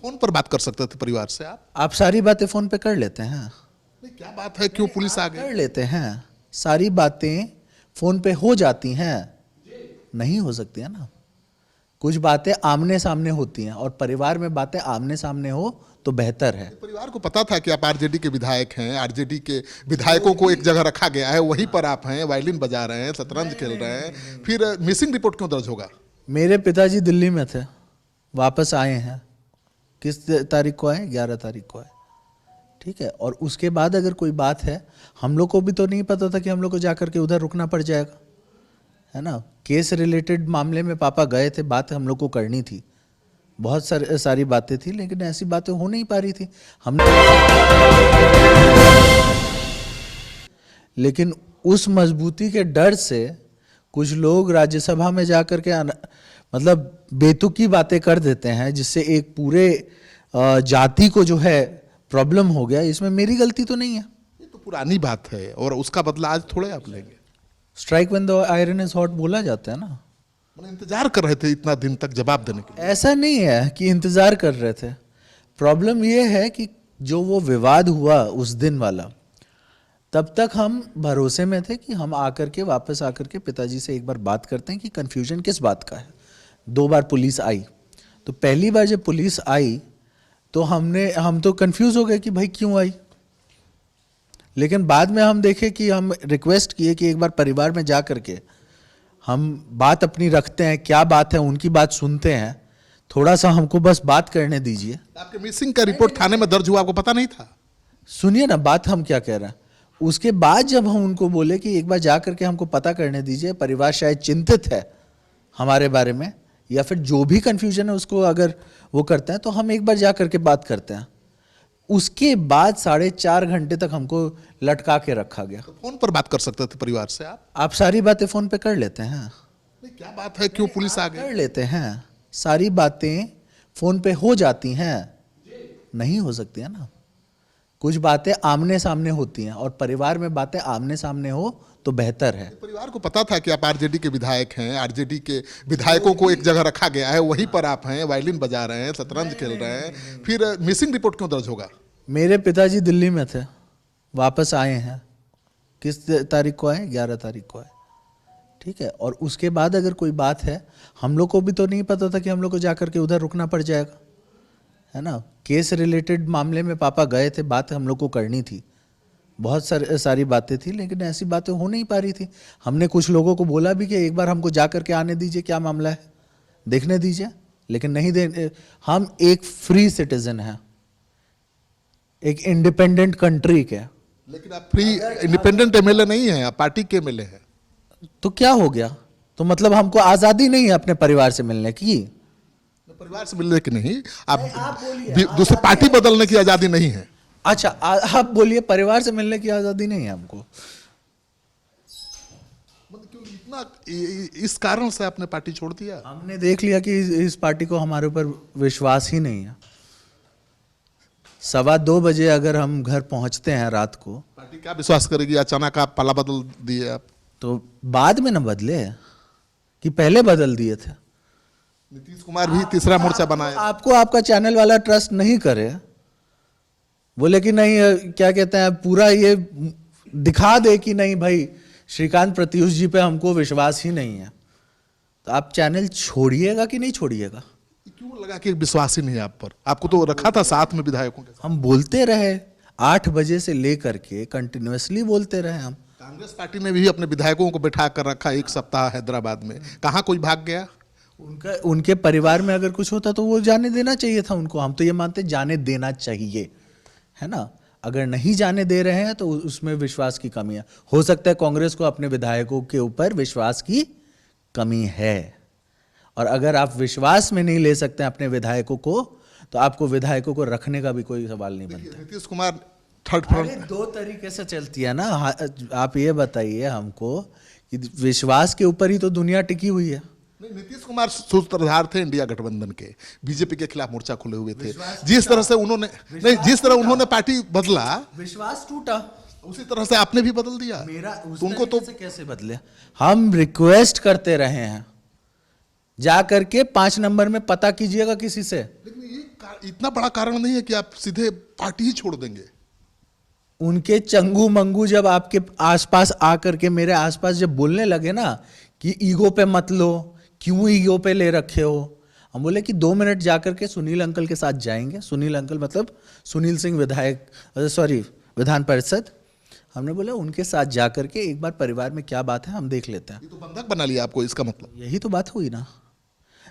Phone पर बात कर सकते थे परिवार से आप सारी बातें फोन पे कर लेते हैं। नहीं, क्या बात है, क्यों पुलिस आ गई? कर लेते हैं, सारी बातें फोन पे हो जाती हैं, नहीं हो सकती है ना। कुछ बातें आमने सामने होती हैं और परिवार में बातें आमने सामने हो तो बेहतर है। परिवार को पता था कि आप आरजेडी के विधायक हैं, आरजेडी के विधायकों को एक जगह रखा गया है, वहीं पर आप हैं, वायलिन बजा रहे हैं, शतरंज खेल रहे हैं, फिर मिसिंग रिपोर्ट क्यों दर्ज होगा? मेरे पिताजी दिल्ली में थे, वापस आए हैं। किस तारीख को आए? 11 तारीख को आए, ठीक है। और उसके बाद अगर कोई बात है, हम लोग को भी तो नहीं पता था कि हम लोग को जाकर के उधर रुकना पड़ जाएगा, है ना। केस रिलेटेड मामले में पापा गए थे, बात हम लोग को करनी थी, बहुत सारी बातें थी, लेकिन ऐसी बातें हो नहीं पा रही थी। हमने लेकिन उस मजबूती के डर से कुछ लोग राज्यसभा में जाकर के मतलब बेतुकी बातें कर देते हैं, जिससे एक पूरे जाति को जो है प्रॉब्लम हो गया। इसमें मेरी गलती तो नहीं है। ये तो पुरानी बात है और उसका बदला आज थोड़े आप लेंगे। Strike when the iron is hot बोला जाता है ना। मैंने इंतजार कर रहे थे इतना दिन तक जवाब देने के लिए। ऐसा नहीं है कि इंतजार कर रहे थे। प्रॉब्लम ये है कि जो वो विवाद हुआ उस दिन वाला, तब तक हम भरोसे में थे कि हम आकर के वापस आकर के पिताजी से एक बार बात करते हैं कि कंफ्यूजन किस बात का है। 2 बार पुलिस आई, तो पहली बार जब पुलिस आई तो हम तो कंफ्यूज हो गए कि भाई क्यों आई। लेकिन बाद में हम देखे कि हम रिक्वेस्ट किए कि एक बार परिवार में जा करके हम बात अपनी रखते हैं, क्या बात है उनकी बात सुनते हैं, थोड़ा सा हमको बस बात करने दीजिए। आपके मिसिंग का रिपोर्ट थाने में दर्ज हुआ, आपको पता नहीं था? सुनिए ना बात हम क्या कह रहे हैं। उसके बाद जब हम उनको बोले कि एक बार जा करके हमको पता करने दीजिए, परिवार शायद चिंतित है हमारे बारे में, या फिर जो भी कंफ्यूजन है उसको अगर वो करते हैं तो हम एक बार जा करके बात करते हैं। उसके बाद 4.5 घंटे तक हमको लटका के रखा गया। तो फोन पर बात कर सकते थे परिवार से आप सारी बातें फोन पे कर लेते हैं। नहीं, क्या बात है, क्यों पुलिस आ गई? कर लेते हैं, सारी बातें फोन पे हो जाती हैं, नहीं हो सकती है ना। कुछ बातें आमने सामने होती हैं और परिवार में बातें आमने सामने हो तो बेहतर है। परिवार को पता था कि आप आरजेडी के विधायक हैं, आरजेडी के विधायकों को एक जगह रखा गया है, वहीं पर आप हैं, वायलिन बजा रहे हैं, शतरंज खेल रहे हैं, फिर मिसिंग रिपोर्ट क्यों दर्ज होगा? मेरे पिताजी दिल्ली में थे, वापस आए हैं। किस तारीख को आए? 11 तारीख को आए, ठीक है। और उसके बाद अगर कोई बात है, हम लोग को भी तो नहीं पता था कि हम लोग को जाकर के उधर रुकना पड़ जाएगा, है ना। केस रिलेटेड मामले में पापा गए थे, बात हम लोग को करनी थी, बहुत सारी बातें थी, लेकिन ऐसी बातें हो नहीं पा रही थी। हमने कुछ लोगों को बोला भी कि एक बार हमको जा करके आने दीजिए, क्या मामला है देखने दीजिए, लेकिन नहीं दे। हम एक फ्री सिटीजन हैं, एक इंडिपेंडेंट कंट्री के। लेकिन आप फ्री इंडिपेंडेंट एमएलए नहीं हैं, आप पार्टी के एमएलए हैं। तो क्या हो गया? तो मतलब हमको आज़ादी नहीं है अपने परिवार से मिलने की? परिवार से मिलने की नहीं, आप दूसरी पार्टी बदलने की आजादी नहीं है। अच्छा आप बोलिए, परिवार से मिलने की आज़ादी नहीं है हमको। क्यों इतना इस कारण से आपने पार्टी छोड़ दिया? हमने देख लिया कि इस पार्टी को हमारे ऊपर विश्वास ही नहीं है। 2:15 बजे अगर हम घर पहुंचते हैं रात को, पार्टी क्या विश्वास करेगी? अचानक आप पाला बदल दिए आप। तो बाद में ना बदले कि पहले बदल दिए थे। नीतीश कुमार भी तीसरा मोर्चा बनाया। आपको आपका चैनल वाला ट्रस्ट नहीं करे, बोले कि नहीं क्या कहते हैं, पूरा ये दिखा दे कि नहीं भाई श्रीकांत प्रत्युष जी पे हमको विश्वास ही नहीं है, तो आप चैनल छोड़िएगा कि नहीं छोड़िएगा? क्यों लगा कि विश्वास ही नहीं है आप पर? आपको तो रखा था साथ में विधायकों के साथ। हम बोलते रहे 8 बजे से लेकर के कंटिन्यूअसली बोलते रहे हम। कांग्रेस पार्टी ने भी अपने विधायकों को बैठा कर रखा 1 सप्ताह हैदराबाद में, कहाँ कोई भाग गया? उनके परिवार में अगर कुछ होता तो वो जाने देना चाहिए था उनको। हम तो ये मानते जाने देना चाहिए, है ना। अगर नहीं जाने दे रहे हैं तो उसमें विश्वास की कमी है। हो सकता है कांग्रेस को अपने विधायकों के ऊपर विश्वास की कमी है, और अगर आप विश्वास में नहीं ले सकते अपने विधायकों को, तो आपको विधायकों को रखने का भी कोई सवाल नहीं बनता। नीतीश कुमार थर्ड फ्रंट 2 तरीके से चलती है ना। आप ये बताइए हमको कि विश्वास के ऊपर ही तो दुनिया टिकी हुई है। नहीं, नीतीश कुमार सूत्रधार थे इंडिया गठबंधन के, बीजेपी के खिलाफ मोर्चा खोले हुए थे। जिस तरह से उन्होंने पार्टी बदला, विश्वास टूटा, उसी तरह से आपने भी बदल दिया। उनको तो कैसे बदले? हम रिक्वेस्ट करते रहे हैं, जा करके 5 नंबर में पता कीजिएगा किसी से। लेकिन इतना बड़ा कारण नहीं है कि आप सीधे पार्टी ही छोड़ देंगे? उनके चंगू मंगू जब आपके आसपास आकर के मेरे आसपास जब बोलने लगे ना कि ईगो पे मत लो, क्यों ईगो पे ले रखे हो, हम बोले कि 2 मिनट जाकर के सुनील अंकल के साथ जाएंगे। सुनील अंकल मतलब सुनील सिंह विधायक, सॉरी विधान परिषद। हमने बोला उनके साथ जाकर के एक बार परिवार में क्या बात है हम देख लेते हैं। ये तो बंधक बना लिया आपको, इसका मतलब। यही तो बात हुई ना,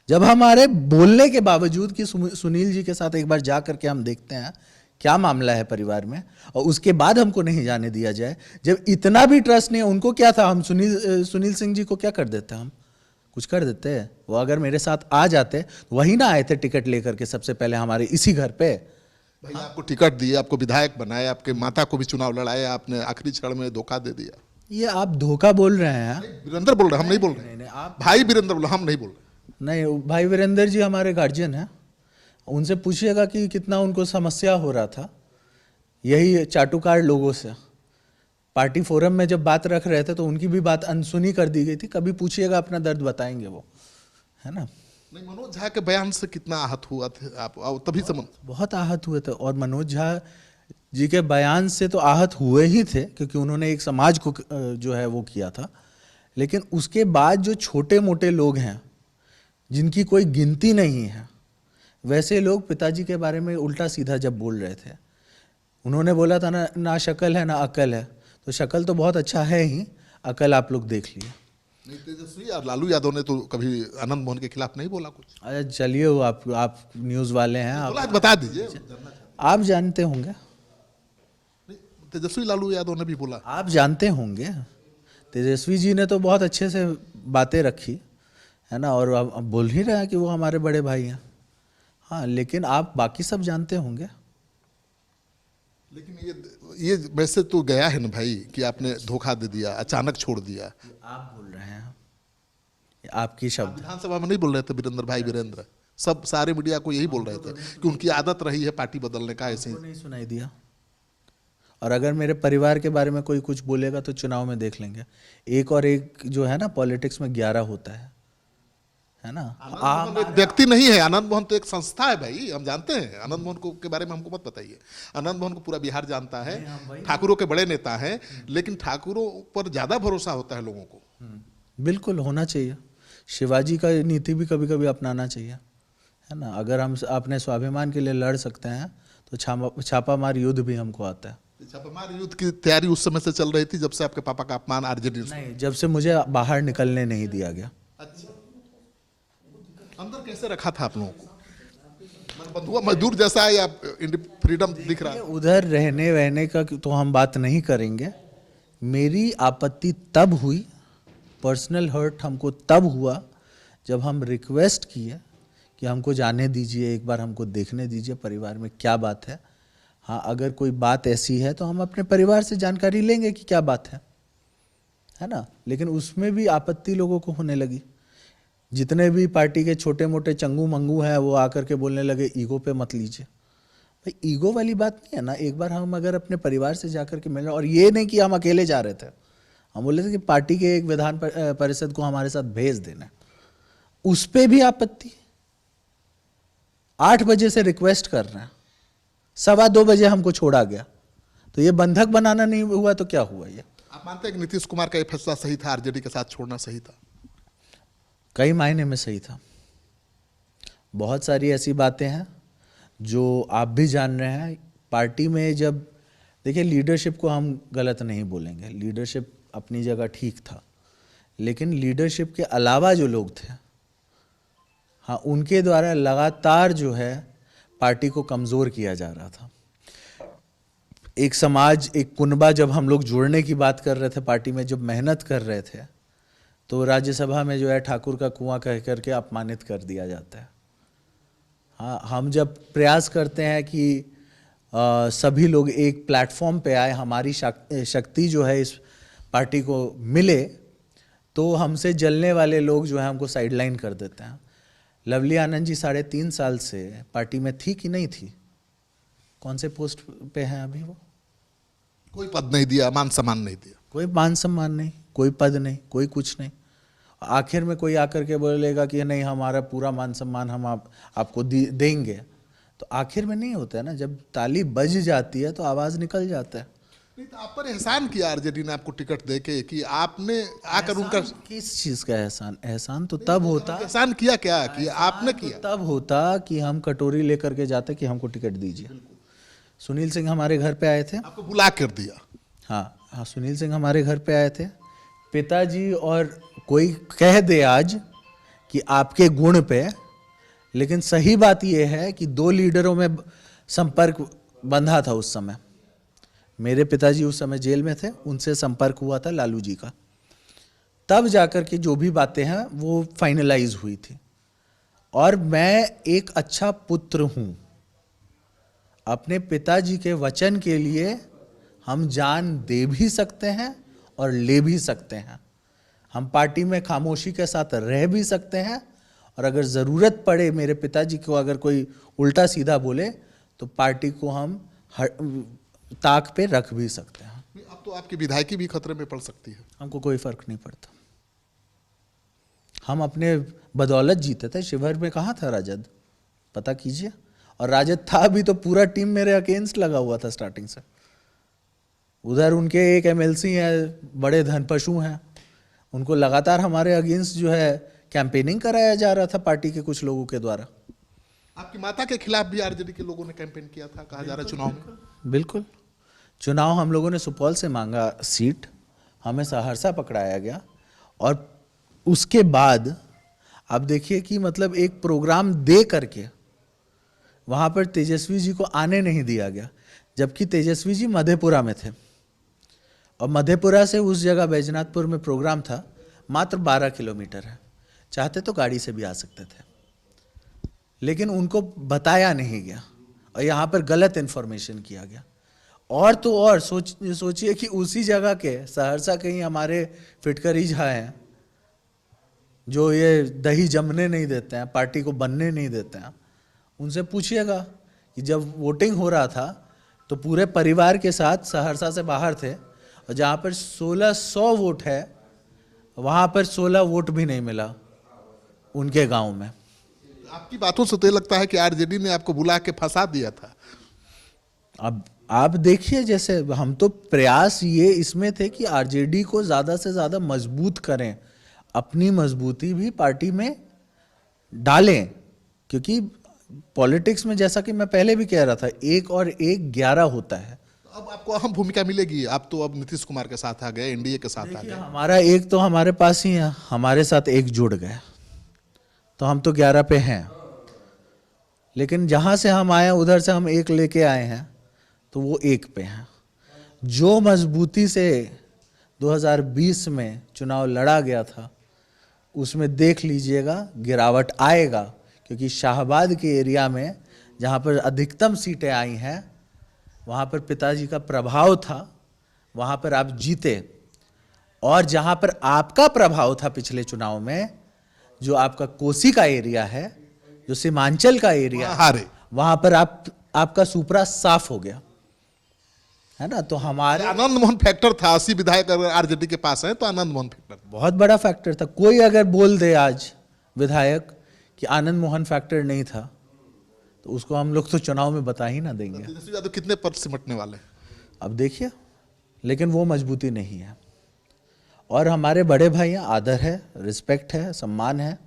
जब हमारे बोलने के बावजूद कि सुनील जी के साथ एक बार जा करके हम देखते हैं क्या मामला है परिवार में, और उसके बाद हमको नहीं जाने दिया जाए। जब इतना भी ट्रस्ट नहीं है उनको, क्या था हम सुनील सिंह जी को क्या कर देते, हम कुछ कर देते। वो अगर मेरे साथ आ जाते, वही ना आए थे टिकट लेकर के सबसे पहले हमारे इसी घर पे। भाई आपको टिकट दिए, आपको विधायक बनाए, आपके माता को भी चुनाव लड़ाए, आपने आखिरी क्षण में धोखा दे दिया। ये आप धोखा बोल रहे हैं। वीरेंद्र बोल रहे हैं, हम नहीं बोल रहे हैं। आप भाई वीरेंद्र बोल रहे हैं, हम नहीं बोल रहे। नहीं, भाई वीरेंद्र जी हमारे गार्जियन हैं, उनसे पूछिएगा कि कितना उनको समस्या हो रहा था यही चाटुकार लोगों से। पार्टी फोरम में जब बात रख रहे थे तो उनकी भी बात अनसुनी कर दी गई थी। कभी पूछिएगा, अपना दर्द बताएंगे वो, है ना। नहीं, मनोज झा के बयान से कितना आहत हुआ थे आप तभी समझ? बहुत आहत हुए थे, और मनोज झा जी के बयान से तो आहत हुए ही थे क्योंकि उन्होंने एक समाज को जो है वो किया था। लेकिन उसके बाद जो छोटे मोटे लोग हैं जिनकी कोई गिनती नहीं है, वैसे लोग पिताजी के बारे में उल्टा सीधा जब बोल रहे थे। उन्होंने बोला था ना शक्ल है ना अकल है, तो शक्ल तो बहुत अच्छा है ही, अकल आप लोग देख लिए। नहीं, तेजस्वी और लालू यादव ने तो कभी आनंद मोहन के खिलाफ नहीं बोला कुछ। अच्छा चलिए, वो आप न्यूज़ वाले हैं, बोला आप है, बता दीजिए। आप जानते होंगे। तेजस्वी लालू यादव ने भी बोला। आप जानते होंगे, तेजस्वी जी ने तो बहुत अच्छे से बातें रखी है ना, और अब बोल ही रहा है कि वो हमारे बड़े भाई हैं। हाँ, लेकिन आप बाकी सब जानते होंगे। लेकिन ये वैसे तो गया है ना भाई कि आपने धोखा दे दिया, अचानक छोड़ दिया। आप बोल रहे हैं, आपकी शब्द। विधानसभा में नहीं बोल रहे थे वीरेंद्र भाई वीरेंद्र, सब सारे मीडिया को यही बोल रहे थे कि उनकी आदत रही है पार्टी बदलने का, ऐसे ही। नहीं सुनाई दिया। और अगर मेरे परिवार के बारे में कोई कुछ बोलेगा तो चुनाव में देख लेंगे। एक और एक जो है ना, पॉलिटिक्स में 11 होता है ना। आनंद मोहन एक व्यक्ति नहीं है, आनंद मोहन तो एक संस्था है भाई, हम जानते हैं। आनंद मोहन को के बारे में हमको मत बताइए। आनंद मोहन को पूरा बिहार जानता है, ठाकुरों के बड़े नेता हैं, लेकिन ठाकुरों पर ज्यादा भरोसा होता है लोगों को। बिल्कुल होना चाहिए। शिवाजी का नीति भी कभी कभी अपनाना चाहिए, है ना। अगर हम अपने स्वाभिमान के लिए लड़ सकते हैं तो छापामार युद्ध भी हमको आता है। छापामार युद्ध की तैयारी उस समय से चल रही थी जब से आपके पापा का अपमान आरजेडी नहीं, जब से मुझे बाहर निकलने नहीं दिया गया। अच्छा, अंदर कैसे रखा था आप लोगों को? बंधुआ मजदूर जैसा है या फ्रीडम दिख रहा है? उधर रहने वहने का तो हम बात नहीं करेंगे। मेरी आपत्ति तब हुई, पर्सनल हर्ट हमको तब हुआ जब हम रिक्वेस्ट किए कि हमको जाने दीजिए, एक बार हमको देखने दीजिए परिवार में क्या बात है। हाँ, अगर कोई बात ऐसी है तो हम अपने परिवार से जानकारी लेंगे कि क्या बात है ना। लेकिन उसमें भी आपत्ति लोगों को होने लगी। जितने भी पार्टी के छोटे मोटे चंगू मंगू हैं वो आकर के बोलने लगे ईगो पे मत लीजिए। भाई ईगो वाली बात नहीं है ना। एक बार हम अगर अपने परिवार से जाकर के मिलना, और ये नहीं कि हम अकेले जा रहे थे, हम बोले थे कि पार्टी के एक विधान परिषद को हमारे साथ भेज देना, उस पर भी आपत्ति। 8 बजे से रिक्वेस्ट कर रहे हैं, 2:15 बजे हमको छोड़ा गया। तो ये बंधक बनाना नहीं हुआ तो क्या हुआ? ये आप मानते हैं कि नीतीश कुमार का ये फैसला सही था, आरजेडी के साथ छोड़ना सही था? कई मायने में सही था। बहुत सारी ऐसी बातें हैं जो आप भी जान रहे हैं। पार्टी में जब देखिए, लीडरशिप को हम गलत नहीं बोलेंगे, लीडरशिप अपनी जगह ठीक था, लेकिन लीडरशिप के अलावा जो लोग थे, हाँ, उनके द्वारा लगातार जो है पार्टी को कमज़ोर किया जा रहा था। एक समाज, एक कुनबा, जब हम लोग जुड़ने की बात कर रहे थे पार्टी में, जब मेहनत कर रहे थे, तो राज्यसभा में जो है ठाकुर का कुआं कह करके अपमानित कर दिया जाता है। हाँ, हम जब प्रयास करते हैं कि सभी लोग एक प्लेटफॉर्म पे आए, हमारी शक्ति जो है इस पार्टी को मिले, तो हमसे जलने वाले लोग जो है हमको साइडलाइन कर देते हैं। लवली आनंद जी 3.5 साल से पार्टी में थी कि नहीं थी? कौन से पोस्ट पे हैं अभी वो? कोई पद नहीं दिया, मान सम्मान नहीं दिया। कोई मान सम्मान नहीं, कोई पद नहीं, कोई कुछ नहीं। आखिर में कोई आकर के बोलेगा कि नहीं, हमारा पूरा मान सम्मान हम आपको देंगे, तो आखिर में नहीं होता है ना, जब ताली बज जाती है तो आवाज निकल जाता है। नहीं तो आप पर एहसान किया आरजेडी ने आपको टिकट देके कि आपने आकर उनका किस चीज का एहसान? एहसान तो तब होता, एहसान किया क्या कि आपने किया? तब होता कि हम कटोरी लेकर के जाते कि हमको टिकट दीजिए। सुनील सिंह हमारे घर पे आए थे, आपको बुला कर दिया। हाँ, सुनील सिंह हमारे घर पे आए थे। पिताजी और कोई कह दे आज कि आपके गुण पे, लेकिन सही बात यह है कि दो लीडरों में संपर्क बंधा था उस समय। मेरे पिताजी उस समय जेल में थे, उनसे संपर्क हुआ था लालू जी का, तब जाकर के जो भी बातें हैं वो फाइनलाइज हुई थी। और मैं एक अच्छा पुत्र हूं, अपने पिताजी के वचन के लिए हम जान दे भी सकते हैं और ले भी सकते हैं। हम पार्टी में खामोशी के साथ रह भी सकते हैं, और अगर ज़रूरत पड़े मेरे पिताजी को अगर कोई उल्टा सीधा बोले तो पार्टी को हम ताक पे रख भी सकते हैं। अब तो आपकी विधायकी भी खतरे में पड़ सकती है। हमको कोई फर्क नहीं पड़ता, हम अपने बदौलत जीते थे। शिवहर में कहाँ था राजद, पता कीजिए। और राजद था भी तो पूरा टीम मेरे अगेंस्ट लगा हुआ था स्टार्टिंग से। उधर उनके एक एमएलसी हैं, बड़े धनपशु हैं, उनको लगातार हमारे अगेंस्ट जो है कैंपेनिंग कराया जा रहा था पार्टी के कुछ लोगों के द्वारा। आपकी माता के खिलाफ भी आरजेडी के लोगों ने कैंपेन किया था, कहा जा रहा है चुनाव में। बिल्कुल, चुनाव हम लोगों ने सुपौल से मांगा सीट, हमें सहरसा पकड़ाया गया। और उसके बाद आप देखिए कि मतलब एक प्रोग्राम दे करके वहाँ पर तेजस्वी जी को आने नहीं दिया गया, जबकि तेजस्वी जी मधेपुरा में थे, और मधेपुरा से उस जगह बैजनाथपुर में प्रोग्राम था, मात्र 12 किलोमीटर है, चाहते तो गाड़ी से भी आ सकते थे, लेकिन उनको बताया नहीं गया और यहाँ पर गलत इन्फॉर्मेशन किया गया। और तो और सोचिए कि उसी जगह के सहरसा के ही हमारे फिटकरी झा हैं, जो ये दही जमने नहीं देते हैं, पार्टी को बनने नहीं देते हैं। उनसे पूछिएगा कि जब वोटिंग हो रहा था तो पूरे परिवार के साथ सहरसा से बाहर थे, और जहाँ पर 1600 वोट है वहाँ पर 16 वोट भी नहीं मिला उनके गांव में। आपकी बातों से तो ये लगता है कि आरजेडी ने आपको बुला के फंसा दिया था। अब आप देखिए, जैसे हम तो प्रयास ये इसमें थे कि आरजेडी को ज़्यादा से ज़्यादा मजबूत करें, अपनी मजबूती भी पार्टी में डालें, क्योंकि पॉलिटिक्स में जैसा कि मैं पहले भी कह रहा था, 1 और 1 11 होता है। अब आपको अहम भूमिका मिलेगी। आप तो अब नीतीश कुमार के साथ आ गए, एनडीए के साथ आ गए। हमारा एक तो हमारे पास ही है, हमारे साथ एक जुड़ गए, तो हम तो 11 पे हैं। लेकिन जहां से हम आए उधर से हम 1 लेके आए हैं, तो वो 1 पे हैं। जो मजबूती से 2020 में चुनाव लड़ा गया था, उसमें देख लीजिएगा गिरावट आएगा, क्योंकि शाहबाद के एरिया में जहाँ पर अधिकतम सीटें आई हैं, वहाँ पर पिताजी का प्रभाव था, वहाँ पर आप जीते। और जहाँ पर आपका प्रभाव था पिछले चुनाव में, जो आपका कोसी का एरिया है, जो सीमांचल का एरिया है, वहाँ पर आपका सुपरा साफ हो गया है ना। तो हमारे आनंद मोहन फैक्टर था। 80 विधायक अगर आरजेडी के पास है तो आनंद मोहन फैक्टर बहुत बड़ा फैक्टर था। कोई अगर बोल दे आज विधायक कि आनंद मोहन फैक्टर नहीं था, तो उसको हम लोग तो चुनाव में बता ही ना देंगे। तेजस्वी यादव कितने पद सिमटने वाले? अब देखिए, लेकिन वो मजबूती नहीं है। और हमारे बड़े भाई हैं, आदर है, रिस्पेक्ट है, सम्मान है,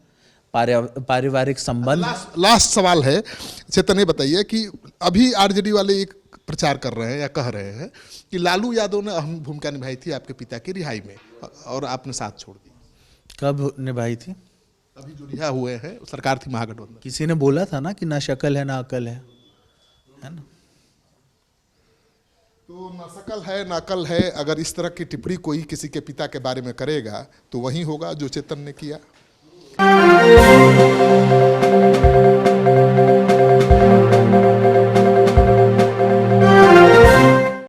पारिवारिक संबंध। लास्ट सवाल है चेतन, ये बताइए कि अभी आरजेडी वाले एक प्रचार कर रहे हैं या कह रहे हैं कि लालू यादव ने अहम भूमिका निभाई थी आपके पिता की रिहाई में और आपने साथ छोड़ दी। कब निभाई थी? अभी जो रिहा हुए हैं, सरकार थी महागठबंधन। किसी ने बोला था ना कि ना शक्ल है ना अकल है ना। तो ना शकल है ना अकल है। अगर इस तरह की टिप्पणी कोई किसी के पिता के बारे में करेगा तो वही होगा जो चेतन ने किया।